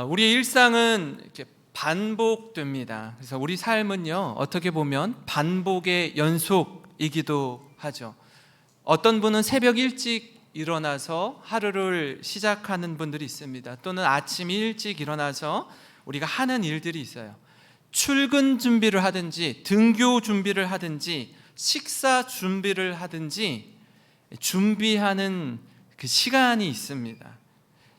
우리의 일상은 이렇게 반복됩니다. 그래서 우리 삶은요, 어떻게 보면 반복의 연속이기도 하죠. 어떤 분은 새벽 일찍 일어나서 하루를 시작하는 분들이 있습니다. 또는 아침 일찍 일어나서 우리가 하는 일들이 있어요. 출근 준비를 하든지, 등교 준비를 하든지, 식사 준비를 하든지 준비하는 그 시간이 있습니다.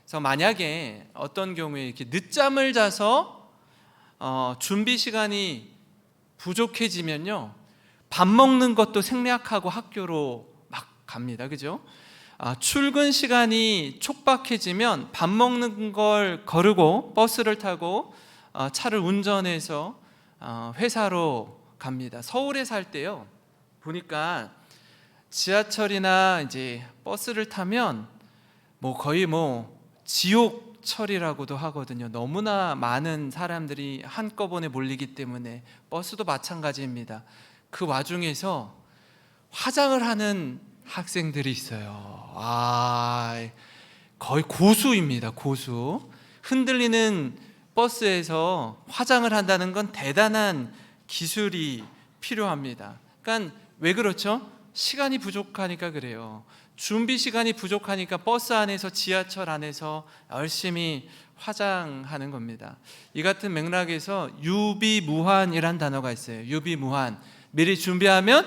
그래서 만약에 어떤 경우에 이렇게 늦잠을 자서 준비 시간이 부족해지면요, 밥 먹는 것도 생략하고 학교로 막 갑니다. 그죠? 출근 시간이 촉박해지면 밥 먹는 걸 거르고 버스를 타고 차를 운전해서 회사로 갑니다. 서울에 살 때요, 보니까 지하철이나 이제 버스를 타면 거의 지옥철이라고도 하거든요. 너무나 많은 사람들이 한꺼번에 몰리기 때문에. 버스도 마찬가지입니다. 그 와중에서 화장을 하는 학생들이 있어요. 거의 고수입니다. 고수. 흔들리는 버스에서 화장을 한다는 건 대단한 기술이 필요합니다. 그러니까 왜 그렇죠? 시간이 부족하니까 그래요. 준비 시간이 부족하니까 버스 안에서, 지하철 안에서 열심히 화장하는 겁니다. 이 같은 맥락에서 유비무환이란 단어가 있어요. 유비무환, 미리 준비하면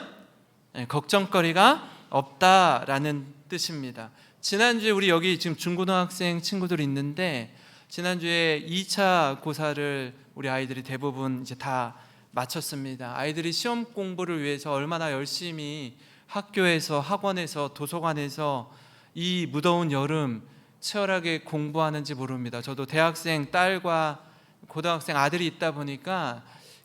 걱정거리가 없다라는 뜻입니다. 지난주에 우리 여기 지금 중고등학생 친구들이 있는데, 지난주에 2차 고사를 우리 아이들이 대부분 이제 다 마쳤습니다. 아이들이 시험 공부를 위해서 얼마나 열심히 학교에서, 학원에서, 도서관에서 이 무더운 여름 치열하게 공부하는지 모릅니다. 저도 대학생 딸과 고등학생 아들이 있다 보니까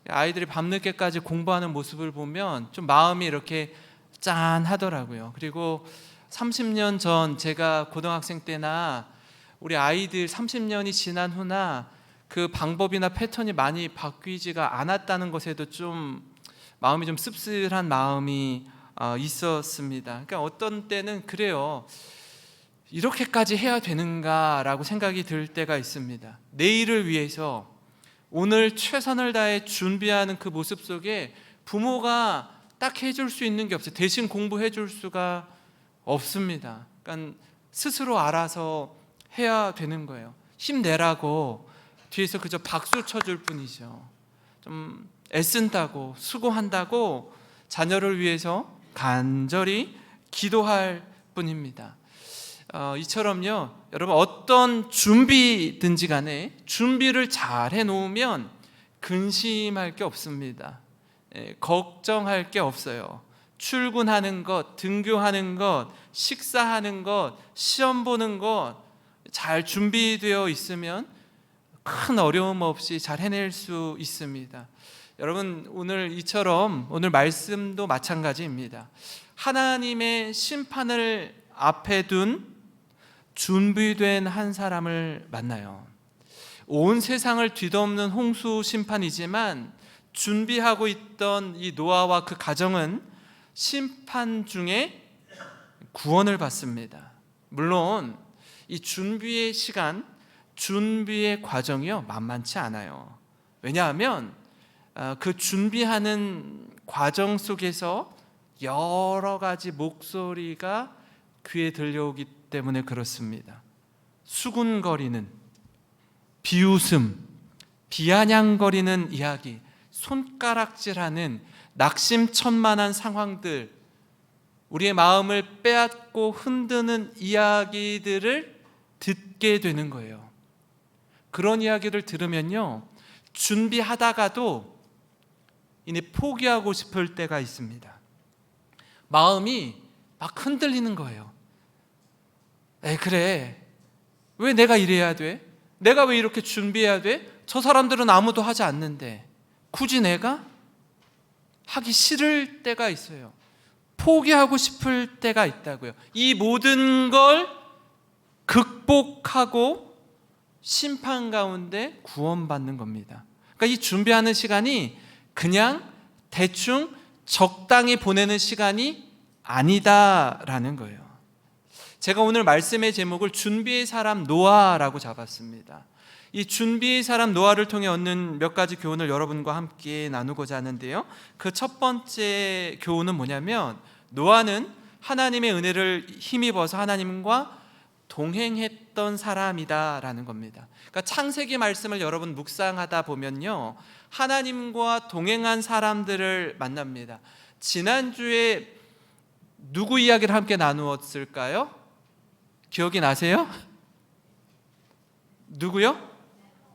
아이들이 밤늦게까지 공부하는 모습을 보면 좀 마음이 이렇게 짠하더라고요. 그리고 30년 전 제가 고등학생 때나 우리 아이들 30년이 지난 후나 그 방법이나 패턴이 많이 바뀌지가 않았다는 것에도 좀 마음이 좀 씁쓸한 마음이 있었습니다. 그러니까 어떤 때는 그래요, 이렇게까지 해야 되는가라고 생각이 들 때가 있습니다. 내일을 위해서 오늘 최선을 다해 준비하는 그 모습 속에 부모가 딱 해줄 수 있는 게 없어요. 대신 공부해 줄 수가 없습니다. 그러니까 스스로 알아서 해야 되는 거예요. 힘내라고 뒤에서 그저 박수 쳐줄 뿐이죠. 좀 애쓴다고, 수고한다고 자녀를 위해서 간절히 기도할 뿐입니다. 이처럼요, 여러분, 어떤 준비든지 간에 준비를 잘 해놓으면 근심할 게 없습니다. 걱정할 게 없어요. 출근하는 것, 등교하는 것, 식사하는 것, 시험 보는 것 잘 준비되어 있으면 큰 어려움 없이 잘 해낼 수 있습니다. 여러분, 오늘 이처럼 오늘 말씀도 마찬가지입니다. 하나님의 심판을 앞에 둔 준비된 한 사람을 만나요. 온 세상을 뒤덮는 홍수 심판이지만 준비하고 있던 이 노아와 그 가정은 심판 중에 구원을 받습니다. 물론 이 준비의 시간, 준비의 과정이요, 만만치 않아요. 왜냐하면 그 준비하는 과정 속에서 여러 가지 목소리가 귀에 들려오기 때문에 그렇습니다. 수군거리는, 비웃음, 비아냥거리는 이야기, 손가락질하는 낙심천만한 상황들, 우리의 마음을 빼앗고 흔드는 이야기들을 듣게 되는 거예요. 그런 이야기를 들으면요, 준비하다가도 이제 포기하고 싶을 때가 있습니다. 마음이 막 흔들리는 거예요. 그래, 왜 내가 이래야 돼? 내가 왜 이렇게 준비해야 돼? 저 사람들은 아무도 하지 않는데 굳이 내가? 하기 싫을 때가 있어요. 포기하고 싶을 때가 있다고요. 이 모든 걸 극복하고 심판 가운데 구원받는 겁니다. 그러니까 이 준비하는 시간이 그냥 대충 적당히 보내는 시간이 아니다라는 거예요. 제가 오늘 말씀의 제목을 준비의 사람 노아라고 잡았습니다. 이 준비의 사람 노아를 통해 얻는 몇 가지 교훈을 여러분과 함께 나누고자 하는데요, 그 첫 번째 교훈은 뭐냐면, 노아는 하나님의 은혜를 힘입어서 하나님과 동행했던 사람이다라는 겁니다. 그러니까 창세기 말씀을 여러분 묵상하다 보면요, 하나님과 동행한 사람들을 만납니다. 지난주에 누구 이야기를 함께 나누었을까요? 기억이 나세요? 누구요?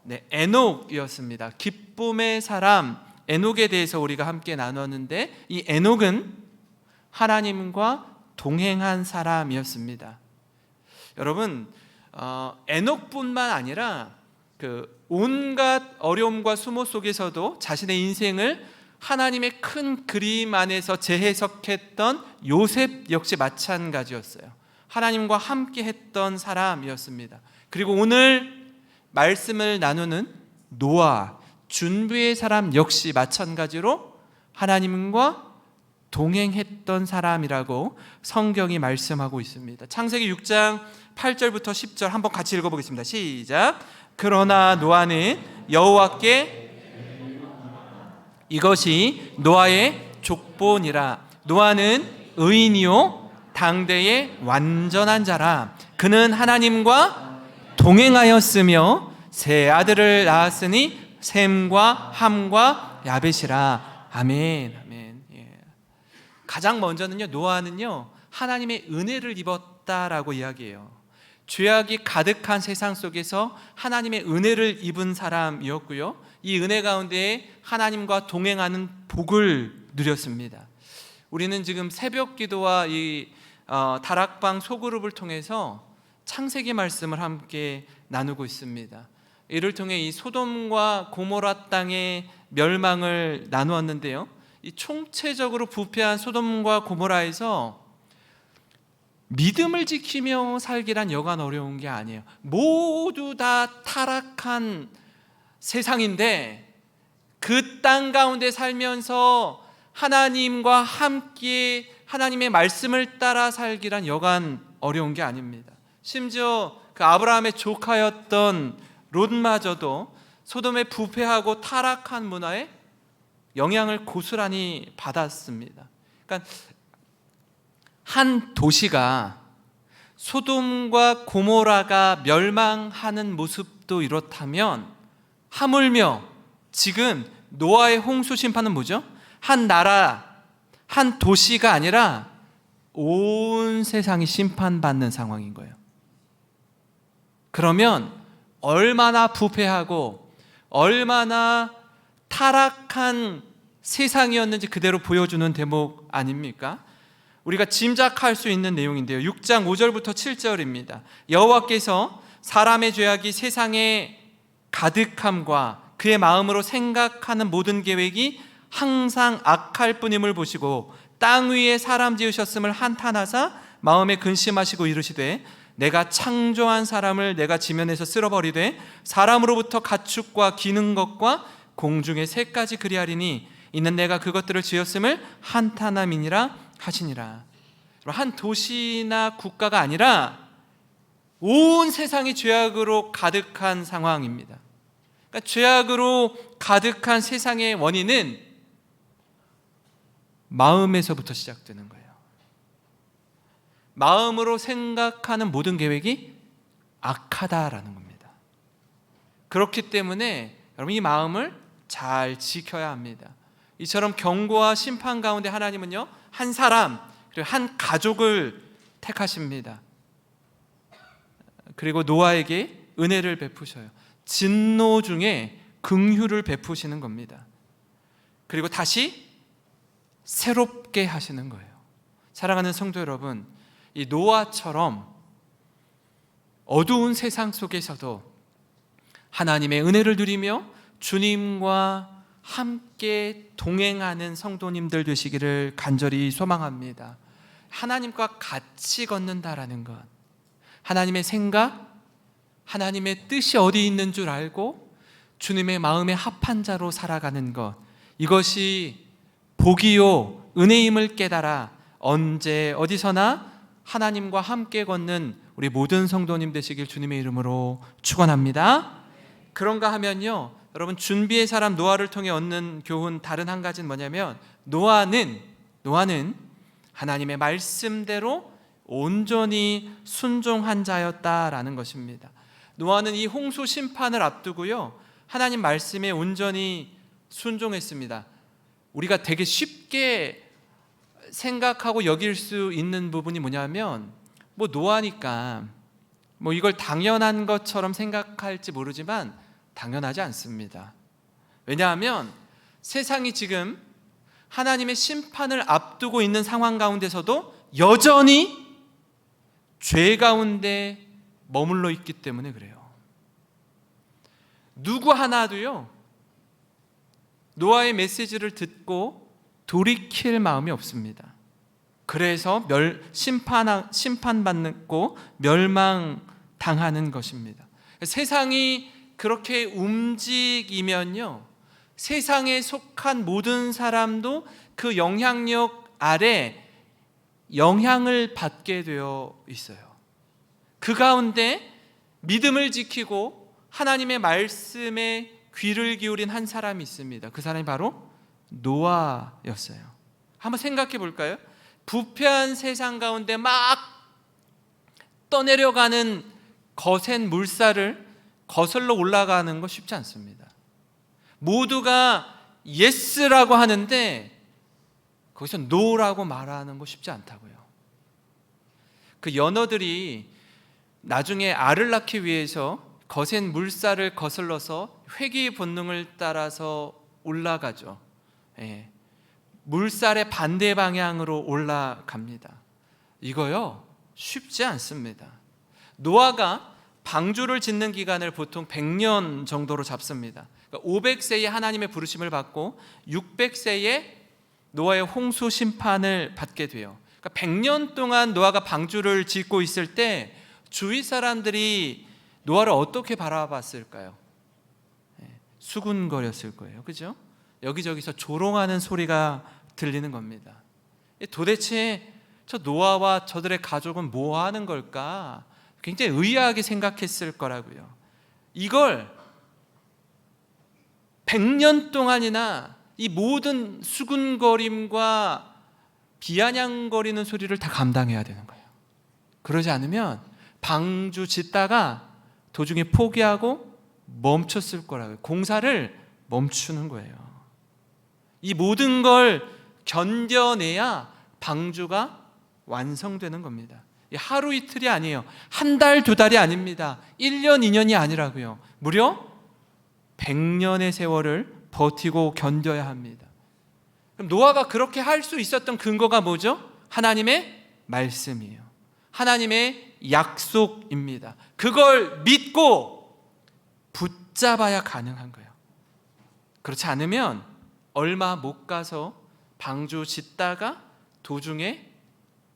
네, 에녹이었습니다. 기쁨의 사람 에녹에 대해서 우리가 함께 나눴는데, 이 에녹은 하나님과 동행한 사람이었습니다. 여러분, 에녹뿐만 아니라 그 온갖 어려움과 수모 속에서도 자신의 인생을 하나님의 큰 그림 안에서 재해석했던 요셉 역시 마찬가지였어요. 하나님과 함께 했던 사람이었습니다. 그리고 오늘 말씀을 나누는 노아, 준비의 사람 역시 마찬가지로 하나님과 동행했던 사람이라고 성경이 말씀하고 있습니다. 창세기 6장 8절부터 10절 한번 같이 읽어보겠습니다. 시작. 그러나 노아는 여호와께, 이것이 노아의 족보니라. 노아는 의인이요 당대의 완전한 자라. 그는 하나님과 동행하였으며 세 아들을 낳았으니 셈과 함과 야벳이라. 아멘. 아멘. 예. 가장 먼저는요, 노아는요 하나님의 은혜를 입었다라고 이야기해요. 죄악이 가득한 세상 속에서 하나님의 은혜를 입은 사람이었고요, 이 은혜 가운데 하나님과 동행하는 복을 누렸습니다. 우리는 지금 새벽 기도와 이 다락방 소그룹을 통해서 창세기 말씀을 함께 나누고 있습니다. 이를 통해 이 소돔과 고모라 땅의 멸망을 나누었는데요, 이 총체적으로 부패한 소돔과 고모라에서 믿음을 지키며 살기란 여간 어려운 게 아니에요. 모두 다 타락한 세상인데 그 땅 가운데 살면서 하나님과 함께 하나님의 말씀을 따라 살기란 여간 어려운 게 아닙니다. 심지어 그 아브라함의 조카였던 롯마저도 소돔의 부패하고 타락한 문화에 영향을 고스란히 받았습니다. 그러니까 한 도시가 소돔과 고모라가 멸망하는 모습도 이렇다면, 하물며 지금 노아의 홍수 심판은 뭐죠? 한 나라, 한 도시가 아니라 온 세상이 심판받는 상황인 거예요. 그러면 얼마나 부패하고 얼마나 타락한 세상이었는지 그대로 보여주는 대목 아닙니까? 우리가 짐작할 수 있는 내용인데요, 6장 5절부터 7절입니다. 여호와께서 사람의 죄악이 세상에 가득함과 그의 마음으로 생각하는 모든 계획이 항상 악할 뿐임을 보시고 땅 위에 사람 지으셨음을 한탄하사 마음에 근심하시고 이르시되, 내가 창조한 사람을 내가 지면에서 쓸어버리되 사람으로부터 가축과 기는 것과 공중의 새까지 그리하리니 이는 내가 그것들을 지었음을 한탄함이니라 하시니라. 한 도시나 국가가 아니라 온 세상이 죄악으로 가득한 상황입니다. 그러니까 죄악으로 가득한 세상의 원인은 마음에서부터 시작되는 거예요. 마음으로 생각하는 모든 계획이 악하다라는 겁니다. 그렇기 때문에 여러분, 이 마음을 잘 지켜야 합니다. 이처럼 경고와 심판 가운데 하나님은요, 한 사람 그리고 한 가족을 택하십니다. 그리고 노아에게 은혜를 베푸셔요. 진노 중에 긍휼을 베푸시는 겁니다. 그리고 다시 새롭게 하시는 거예요. 사랑하는 성도 여러분, 이 노아처럼 어두운 세상 속에서도 하나님의 은혜를 누리며 주님과 함께 동행하는 성도님들 되시기를 간절히 소망합니다. 하나님과 같이 걷는다라는 것, 하나님의 생각, 하나님의 뜻이 어디 있는 줄 알고 주님의 마음에 합한 자로 살아가는 것, 이것이 복이요 은혜임을 깨달아 언제 어디서나 하나님과 함께 걷는 우리 모든 성도님 되시길 주님의 이름으로 축원합니다. 그런가 하면요, 여러분, 준비의 사람 노아를 통해 얻는 교훈 다른 한 가지는 뭐냐면, 노아는 하나님의 말씀대로 온전히 순종한 자였다라는 것입니다. 노아는 이 홍수 심판을 앞두고요, 하나님 말씀에 온전히 순종했습니다. 우리가 되게 쉽게 생각하고 여길 수 있는 부분이 뭐냐면, 노아니까 이걸 당연한 것처럼 생각할지 모르지만 당연하지 않습니다. 왜냐하면 세상이 지금 하나님의 심판을 앞두고 있는 상황 가운데서도 여전히 죄 가운데 머물러 있기 때문에 그래요. 누구 하나도요, 노아의 메시지를 듣고 돌이킬 마음이 없습니다. 그래서 심판받고 멸망당하는 것입니다. 세상이 그렇게 움직이면요, 세상에 속한 모든 사람도 그 영향력 아래 영향을 받게 되어 있어요. 그 가운데 믿음을 지키고 하나님의 말씀에 귀를 기울인 한 사람이 있습니다. 그 사람이 바로 노아였어요. 한번 생각해 볼까요? 부패한 세상 가운데 막 떠내려가는 거센 물살을 거슬러 올라가는 거 쉽지 않습니다. 모두가 예스라고 하는데 거기서 노라고 말하는 거 쉽지 않다고요. 그 연어들이 나중에 알을 낳기 위해서 거센 물살을 거슬러서 회귀 본능을 따라서 올라가죠. 물살의 반대 방향으로 올라갑니다. 이거요, 쉽지 않습니다. 노아가 방주를 짓는 기간을 보통 100년 정도로 잡습니다. 500세에 하나님의 부르심을 받고 600세에 노아의 홍수 심판을 받게 돼요. 100년 동안 노아가 방주를 짓고 있을 때 주위 사람들이 노아를 어떻게 바라봤을까요? 수군거렸을 거예요. 그죠? 여기저기서 조롱하는 소리가 들리는 겁니다. 도대체 저 노아와 저들의 가족은 뭐 하는 걸까? 굉장히 의아하게 생각했을 거라고요. 이걸 100년 동안이나 이 모든 수군거림과 비아냥거리는 소리를 다 감당해야 되는 거예요. 그러지 않으면 방주 짓다가 도중에 포기하고 멈췄을 거라고요. 공사를 멈추는 거예요. 이 모든 걸 견뎌내야 방주가 완성되는 겁니다. 하루 이틀이 아니에요. 한 달, 두 달이 아닙니다. 1년, 2년이 아니라고요. 무려 100년의 세월을 버티고 견뎌야 합니다. 그럼 노아가 그렇게 할 수 있었던 근거가 뭐죠? 하나님의 말씀이에요. 하나님의 약속입니다. 그걸 믿고 붙잡아야 가능한 거예요. 그렇지 않으면 얼마 못 가서 방주 짓다가 도중에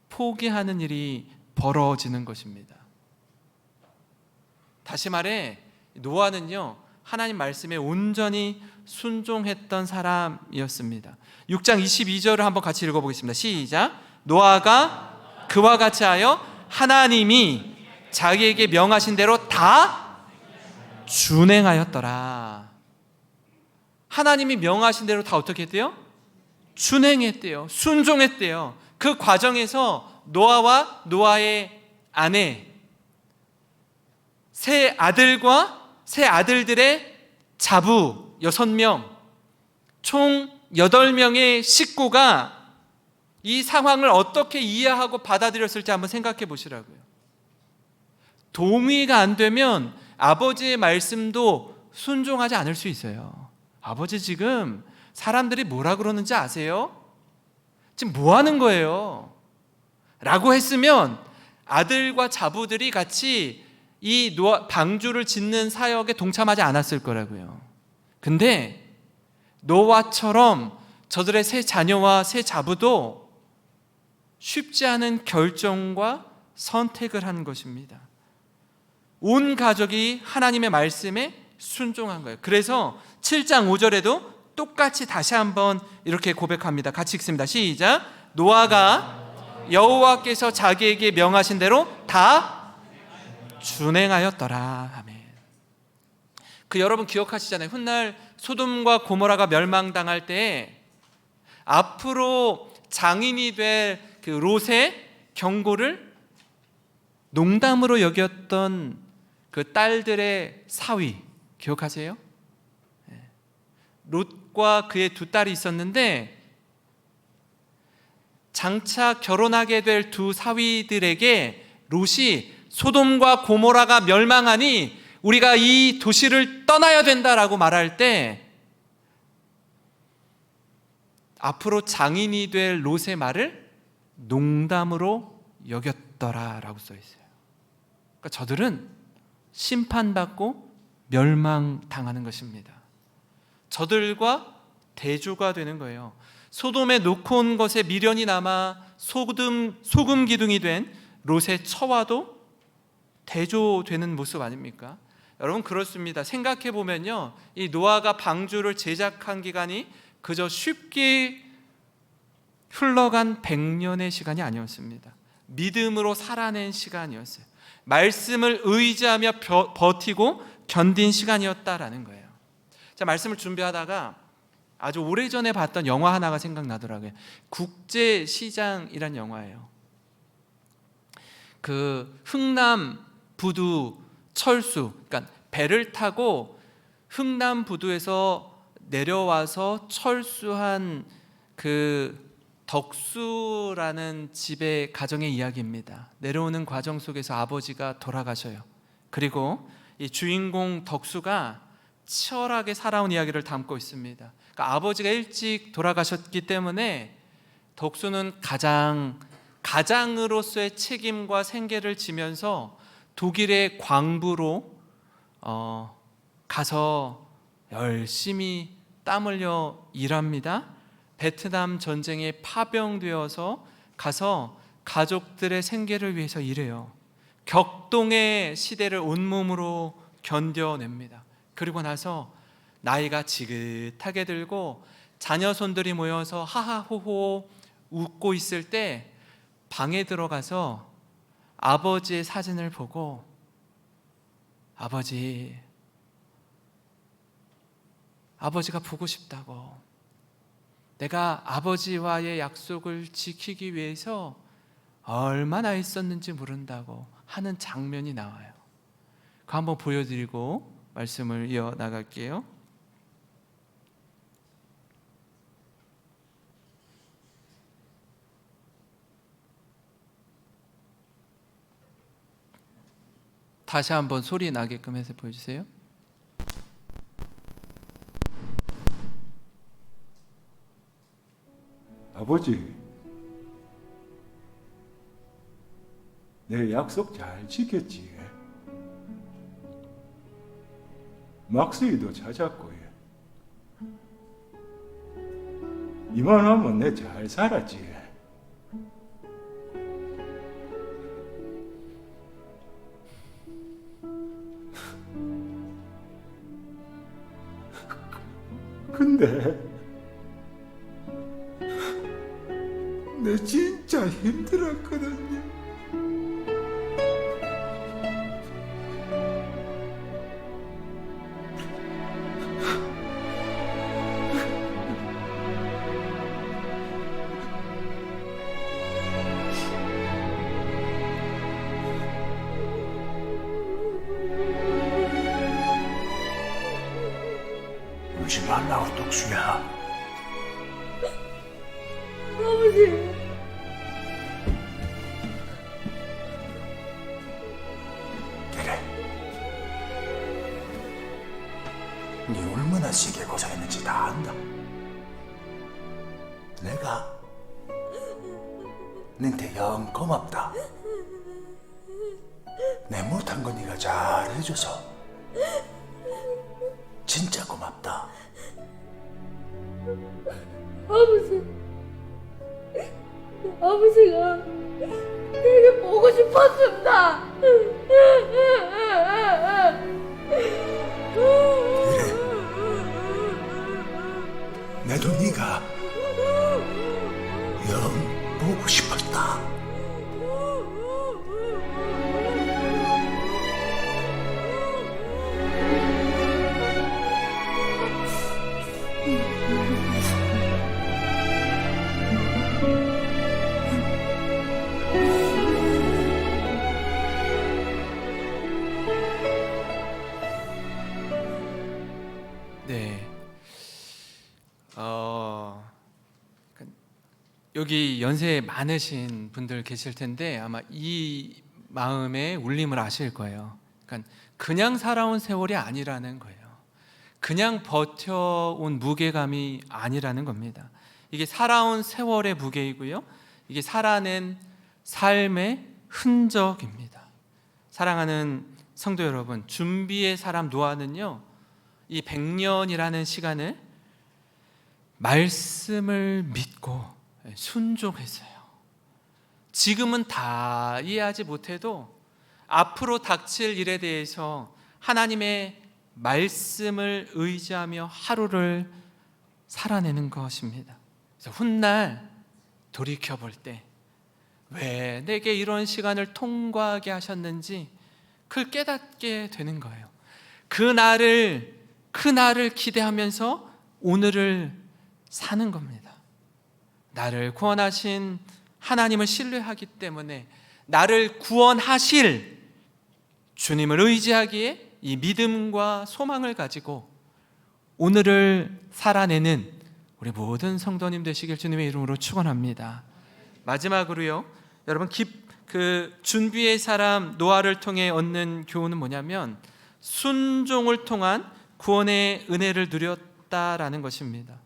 포기하는 일이 벌어지는 것입니다. 다시 말해, 노아는요, 하나님 말씀에 온전히 순종했던 사람이었습니다. 6장 22절을 한번 같이 읽어보겠습니다. 시작. 노아가 그와 같이 하여 하나님이 자기에게 명하신 대로 다 준행하였더라. 하나님이 명하신 대로 다 어떻게 했대요? 준행했대요. 순종했대요. 그 과정에서 노아와 노아의 아내, 세 아들과 세 아들들의 자부 6명, 총 8명의 식구가 이 상황을 어떻게 이해하고 받아들였을지 한번 생각해 보시라고요. 동의가 안 되면 아버지의 말씀도 순종하지 않을 수 있어요. 아버지, 지금 사람들이 뭐라 그러는지 아세요? 지금 뭐 하는 거예요? 라고 했으면 아들과 자부들이 같이 이 방주를 짓는 사역에 동참하지 않았을 거라고요. 근데 노아처럼 저들의 세 자녀와 세 자부도 쉽지 않은 결정과 선택을 한 것입니다. 온 가족이 하나님의 말씀에 순종한 거예요. 그래서 7장 5절에도 똑같이 다시 한번 이렇게 고백합니다. 같이 읽습니다. 시작. 노아가 여호와께서 자기에게 명하신 대로 다 준행하였더라. 아멘. 그 여러분 기억하시잖아요. 훗날 소돔과 고모라가 멸망당할 때 앞으로 장인이 될 그 롯의 경고를 농담으로 여겼던 그 딸들의 사위 기억하세요? 롯과 그의 두 딸이 있었는데 장차 결혼하게 될 두 사위들에게 롯이 소돔과 고모라가 멸망하니 우리가 이 도시를 떠나야 된다라고 말할 때 앞으로 장인이 될 롯의 말을 농담으로 여겼더라라고 써 있어요. 그러니까 저들은 심판받고 멸망당하는 것입니다. 저들과 대조가 되는 거예요. 소돔에 놓고 온 것에 미련이 남아 소금 기둥이 된 롯의 처와도 대조되는 모습 아닙니까? 여러분 그렇습니다. 생각해 보면요, 이 노아가 방주를 제작한 기간이 그저 쉽게 흘러간 100년의 시간이 아니었습니다. 믿음으로 살아낸 시간이었어요. 말씀을 의지하며 버티고 견딘 시간이었다라는 거예요. 자, 말씀을 준비하다가 아주 오래전에 봤던 영화 하나가 생각나더라고요. 국제시장이란 영화예요. 그 흥남 부두 철수, 그러니까 배를 타고 흥남 부두에서 내려와서 철수한 그 덕수라는 집의 가정의 이야기입니다. 내려오는 과정 속에서 아버지가 돌아가셔요. 그리고 이 주인공 덕수가 치열하게 살아온 이야기를 담고 있습니다. 그러니까 아버지가 일찍 돌아가셨기 때문에 덕수는 가장으로서의 책임과 생계를 지면서 독일의 광부로 가서 열심히 땀 흘려 일합니다. 베트남 전쟁에 파병되어서 가서 가족들의 생계를 위해서 일해요. 격동의 시대를 온몸으로 견뎌냅니다. 그리고 나서 나이가 지긋하게 들고 자녀손들이 모여서 하하호호 웃고 있을 때 방에 들어가서 아버지의 사진을 보고 아버지가 보고 싶다고, 내가 아버지와의 약속을 지키기 위해서 얼마나 애썼는지 모른다고 하는 장면이 나와요. 그거 한번 보여드리고 말씀을 이어나갈게요. 다시 한번 소리 나게끔 해서 보여주세요. 아버지, 내 약속 잘 지켰지? 막수이도 찾았고, 이만하면 내 잘 살았지? 근데 내 진짜 힘들었거든요. 울지 말라고, 덕수야. 아버지, 그래. 네 얼마나 세게 고생했는지 다 안다. 내가 너한테 영 고맙다. 내 못한 거 네가 잘 해줘서 진짜 고맙다. 아버지가 되게 보고 싶었습니다. 나도 네가 영 보고 싶었다. 네. 여기 연세 많으신 분들 계실 텐데 아마 이 마음의 울림을 아실 거예요. 그러니까 그냥 살아온 세월이 아니라는 거예요. 그냥 버텨온 무게감이 아니라는 겁니다. 이게 살아온 세월의 무게이고요. 이게 살아낸 삶의 흔적입니다. 사랑하는 성도 여러분, 준비의 사람 노아는요, 이 100년이라는 시간을 말씀을 믿고 순종했어요. 지금은 다 이해하지 못해도 앞으로 닥칠 일에 대해서 하나님의 말씀을 의지하며 하루를 살아내는 것입니다. 그래서 훗날 돌이켜볼 때 왜 내게 이런 시간을 통과하게 하셨는지 그걸 깨닫게 되는 거예요. 그 날을 기대하면서 오늘을 사는 겁니다. 나를 구원하신 하나님을 신뢰하기 때문에 나를 구원하실 주님을 의지하기에 이 믿음과 소망을 가지고 오늘을 살아내는 우리 모든 성도님 되시길 주님의 이름으로 축원합니다. 마지막으로요, 여러분 그 준비의 사람 노아를 통해 얻는 교훈은 뭐냐면 순종을 통한 구원의 은혜를 누렸다라는 것입니다.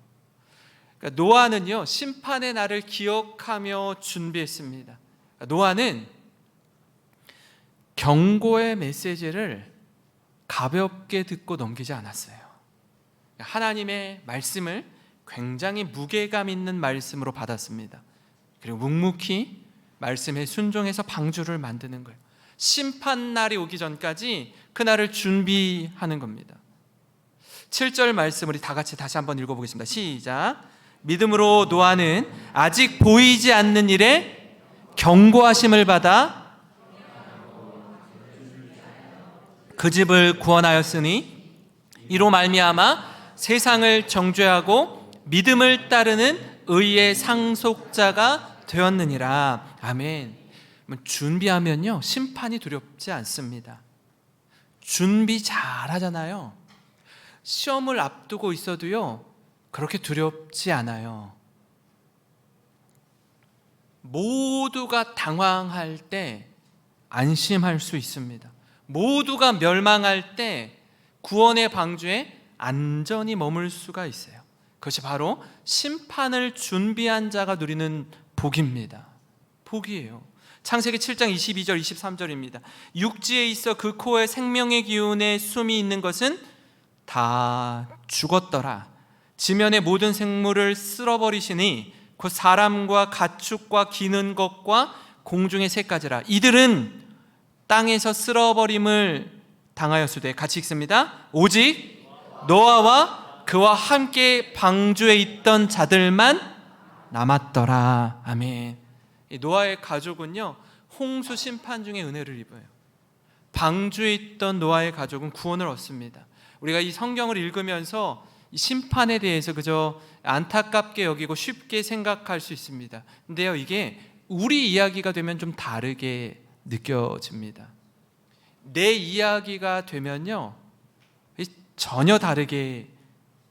그러니까 노아는요, 심판의 날을 기억하며 준비했습니다. 노아는 경고의 메시지를 가볍게 듣고 넘기지 않았어요. 하나님의 말씀을 굉장히 무게감 있는 말씀으로 받았습니다. 그리고 묵묵히 말씀에 순종해서 방주를 만드는 거예요. 심판날이 오기 전까지 그날을 준비하는 겁니다. 7절 말씀 우리 다 같이 다시 한번 읽어보겠습니다. 시작. 믿음으로 노아는 아직 보이지 않는 일에 경고하심을 받아 그 집을 구원하였으니 이로 말미암아 세상을 정죄하고 믿음을 따르는 의의 상속자가 되었느니라. 아멘. 준비하면요, 심판이 두렵지 않습니다. 준비 잘 하잖아요. 시험을 앞두고 있어도요, 그렇게 두렵지 않아요. 모두가 당황할 때 안심할 수 있습니다. 모두가 멸망할 때 구원의 방주에 안전히 머물 수가 있어요. 그것이 바로 심판을 준비한 자가 누리는 복입니다. 복이에요. 창세기 7장 22절 23절입니다. 육지에 있어 그 코에 생명의 기운에 숨이 있는 것은 다 죽었더라. 지면의 모든 생물을 쓸어버리시니 곧 사람과 가축과 기는 것과 공중의 새까지라. 이들은 땅에서 쓸어버림을 당하였으되, 같이 읽습니다. 오직 노아와 그와 함께 방주에 있던 자들만 남았더라. 아멘. 노아의 가족은요, 홍수 심판 중에 은혜를 입어요. 방주에 있던 노아의 가족은 구원을 얻습니다. 우리가 이 성경을 읽으면서 이 심판에 대해서 그저 안타깝게 여기고 쉽게 생각할 수 있습니다. 근데요, 이게 우리 이야기가 되면 좀 다르게 느껴집니다. 내 이야기가 되면요, 전혀 다르게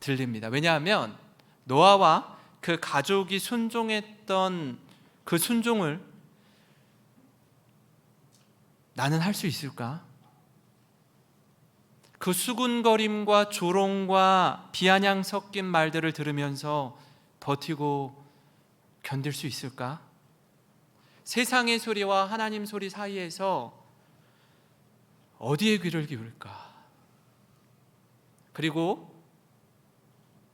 들립니다. 왜냐하면 노아와 그 가족이 순종했던 그 순종을 나는 할 수 있을까? 그 수군거림과 조롱과 비아냥 섞인 말들을 들으면서 버티고 견딜 수 있을까? 세상의 소리와 하나님 소리 사이에서 어디에 귀를 기울일까? 그리고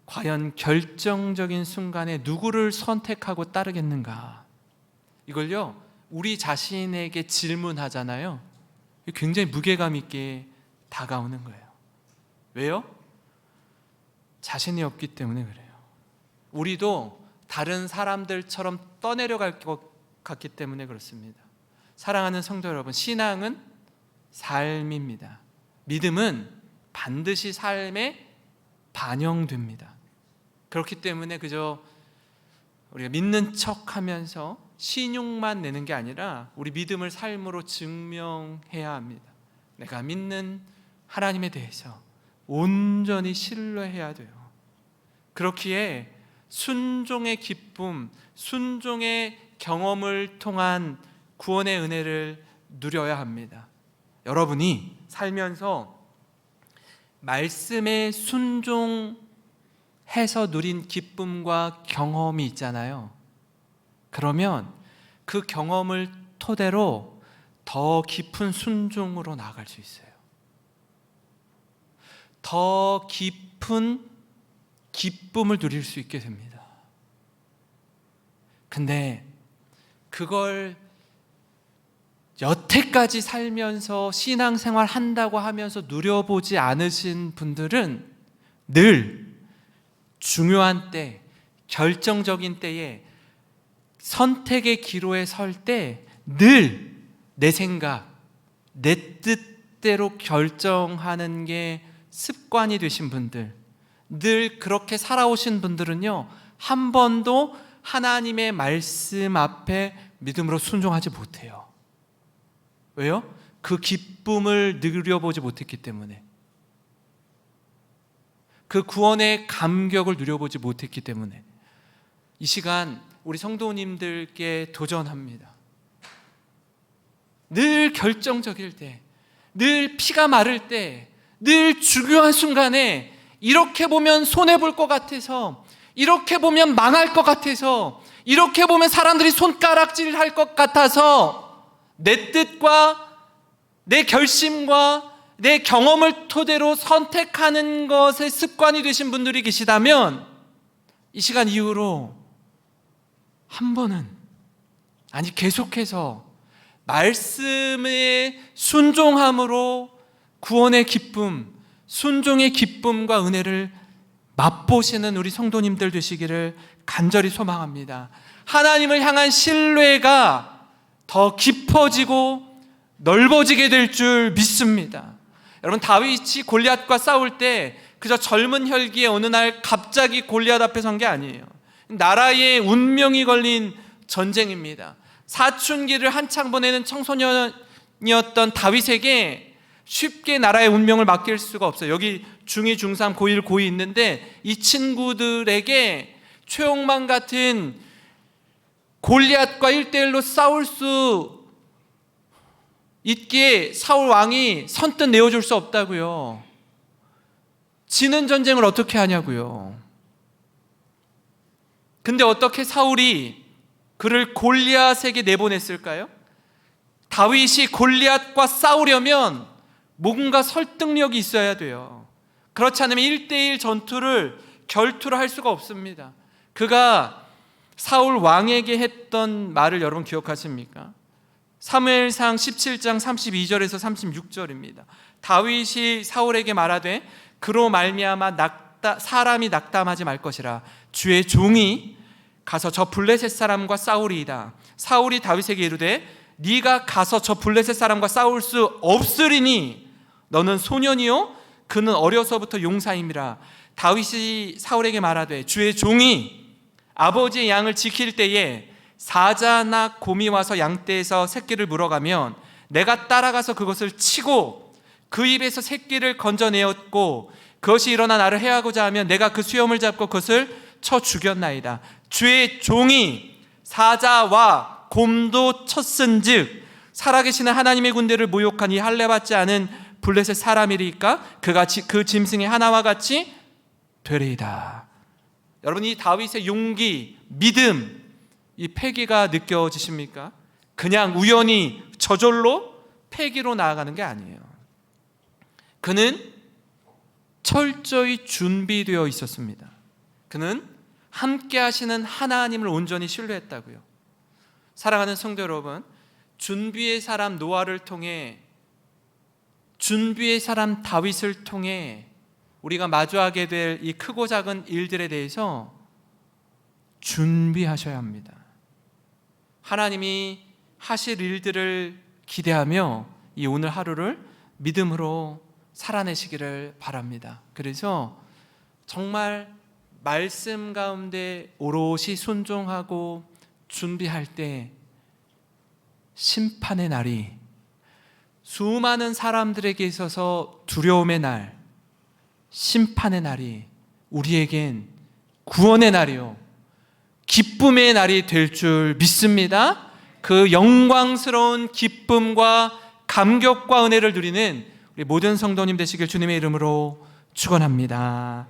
과연 결정적인 순간에 누구를 선택하고 따르겠는가? 이걸요, 우리 자신에게 질문하잖아요. 굉장히 무게감 있게 다가오는 거예요. 왜요? 자신이 없기 때문에 그래요. 우리도 다른 사람들처럼 떠내려갈 것 같기 때문에 그렇습니다. 사랑하는 성도 여러분, 신앙은 삶입니다. 믿음은 반드시 삶에 반영됩니다. 그렇기 때문에 그저 우리가 믿는 척하면서 신용만 내는 게 아니라 우리 믿음을 삶으로 증명해야 합니다. 내가 믿는 하나님에 대해서 온전히 신뢰해야 돼요. 그렇기에 순종의 기쁨, 순종의 경험을 통한 구원의 은혜를 누려야 합니다. 여러분이 살면서 말씀에 순종해서 누린 기쁨과 경험이 있잖아요. 그러면 그 경험을 토대로 더 깊은 순종으로 나아갈 수 있어요. 더 깊은 기쁨을 누릴 수 있게 됩니다. 근데 그걸 여태까지 살면서 신앙생활 한다고 하면서 누려보지 않으신 분들은 늘 중요한 때, 결정적인 때에 선택의 기로에 설 때 늘 내 생각, 내 뜻대로 결정하는 게 습관이 되신 분들, 늘 그렇게 살아오신 분들은요, 한 번도 하나님의 말씀 앞에 믿음으로 순종하지 못해요. 왜요? 그 기쁨을 누려보지 못했기 때문에, 그 구원의 감격을 누려보지 못했기 때문에. 이 시간 우리 성도님들께 도전합니다. 늘 결정적일 때, 늘 피가 마를 때, 늘 중요한 순간에 이렇게 보면 손해볼 것 같아서, 이렇게 보면 망할 것 같아서, 이렇게 보면 사람들이 손가락질 할 것 같아서 내 뜻과 내 결심과 내 경험을 토대로 선택하는 것에 습관이 되신 분들이 계시다면 이 시간 이후로 한 번은, 아니 계속해서 말씀의 순종함으로 구원의 기쁨, 순종의 기쁨과 은혜를 맛보시는 우리 성도님들 되시기를 간절히 소망합니다. 하나님을 향한 신뢰가 더 깊어지고 넓어지게 될 줄 믿습니다. 여러분, 다윗이 골리앗과 싸울 때 그저 젊은 혈기에 어느 날 갑자기 골리앗 앞에 선 게 아니에요. 나라의 운명이 걸린 전쟁입니다. 사춘기를 한창 보내는 청소년이었던 다윗에게 쉽게 나라의 운명을 맡길 수가 없어요. 여기 중2, 중3, 고1, 고2 있는데 이 친구들에게 최홍만 같은 골리앗과 1대1로 싸울 수 있기에 사울 왕이 선뜻 내어줄 수 없다고요. 지는 전쟁을 어떻게 하냐고요. 근데 어떻게 사울이 그를 골리앗에게 내보냈을까요? 다윗이 골리앗과 싸우려면 뭔가 설득력이 있어야 돼요. 그렇지 않으면 1대1 전투를 결투를 할 수가 없습니다. 그가 사울 왕에게 했던 말을 여러분 기억하십니까? 사무엘상 17장 32절에서 36절입니다. 다윗이 사울에게 말하되 그로 말미암아 사람이 낙담하지 말 것이라. 주의 종이 가서 저 블레셋 사람과 싸우리이다. 사울이 다윗에게 이르되 네가 가서 저 블레셋 사람과 싸울 수 없으리니 너는 소년이요 그는 어려서부터 용사임이라. 다윗이 사울에게 말하되 주의 종이 아버지의 양을 지킬 때에 사자나 곰이 와서 양떼에서 새끼를 물어가면 내가 따라가서 그것을 치고 그 입에서 새끼를 건져내었고 그것이 일어나 나를 해하고자 하면 내가 그 수염을 잡고 그것을 쳐 죽였나이다. 주의 종이 사자와 곰도 쳤은즉 살아계시는 하나님의 군대를 모욕한 이 할례받지 않은 블레셋 사람이리까 그가 그 짐승의 하나와 같이 되리이다. 여러분, 이 다윗의 용기, 믿음, 이 패기가 느껴지십니까? 그냥 우연히 저절로 패기로 나아가는 게 아니에요. 그는 철저히 준비되어 있었습니다. 그는 함께 하시는 하나님을 온전히 신뢰했다고요. 사랑하는 성도 여러분, 준비의 사람 노아를 통해, 준비의 사람 다윗을 통해 우리가 마주하게 될 이 크고 작은 일들에 대해서 준비하셔야 합니다. 하나님이 하실 일들을 기대하며 이 오늘 하루를 믿음으로 살아내시기를 바랍니다. 그래서 정말 말씀 가운데 오롯이 순종하고 준비할 때 심판의 날이 수많은 사람들에게 있어서 두려움의 날, 심판의 날이 우리에겐 구원의 날이요 기쁨의 날이 될 줄 믿습니다. 그 영광스러운 기쁨과 감격과 은혜를 누리는 우리 모든 성도님 되시길 주님의 이름으로 축원합니다.